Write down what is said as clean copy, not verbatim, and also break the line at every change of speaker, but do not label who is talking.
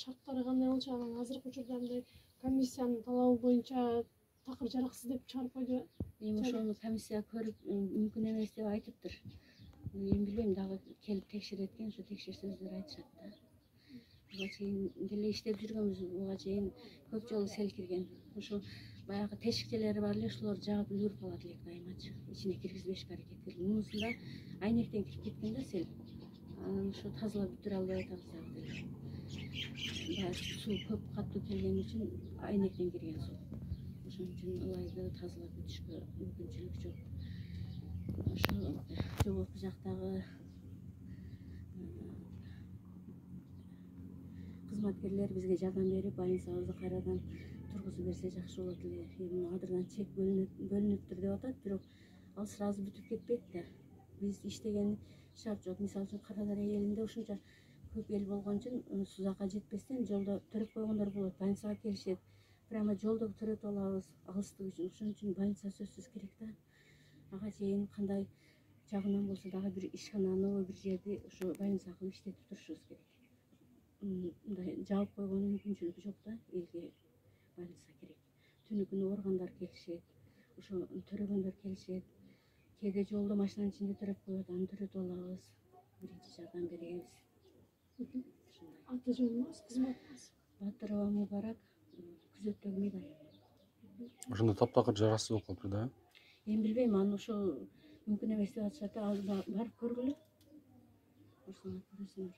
шарттары кандай болчу, анан азыркы учурда андай комиссиянын талабы боюнча такыр жараксыз деп чыгарып койду.
Эми ошону комиссия көрүп мүмкүн эмес деп айтыптыр. Эми билбейм, дагы келип текшерет экен, ошо текшерсе өздөрү айтышат да. Буга чейин деле иштеп жүргөнбүз, буга чейин көп жолу сел кирген. Ошо баягы тешикчелери бар эле, ошолорду жаап үлгүрүп алат элек дайымачы. Ичине киргизбешке аракет кылып. Мунусунда айнектен кирип кеткен да сел. Анан ошо тазалап бүтүрө албай атабыз дагы деле. Баягы суу көп катуу келген үчүн айнектен кирген суу. Ошон үчүн ылайды тазалап бүтүшкө мүмкүнчүлүк жок. Ошо жогорку жактагы кызматкерлер бизге жардам берип, больницабызды кайрадан тургузуп берсе жакшы болот эле. Эми адырдан чек бөлүнүптүр деп атат, бирок ал сразу бүтүп кетпейт да. Биз иштеген шарт жок. Мисалы үчүн Кара-Дарая элинде ушунча көп эл болгон үчүн Сузакка жетпестен жолдо төрөп койгондор болот. Больницага келишет. Прямо жолдо төрөтүп алабыз, алыстык үчүн. Ошон үчүн больница сөзсүз керек да. Ага чейин кандай жагынан болсо дагы бир ишкананы, бир жерди ошо больница кылып иштетип турушубуз керек. Мындай жаап койгон мүмкүнчүлүк жок да, элге больница керек. Түнү күнү ооругандар келишет, ошо төрөгөндөр келишет. Кээде жолдо машинанын ичинде төрөп коет, аны төрөтүп алабыз, биринчи жардам беребиз.
Аты жөнүңүз, кызматыңыз?
Батырова Мубарак, күзөттөгү Мидай.
Ошондо таптакыр жарасыз болуп калыптыр да.
Эми билбейм, аны ошо мүмкүн эмес деп атышат да, барып көргүлө. Ошону көрөсүңөр.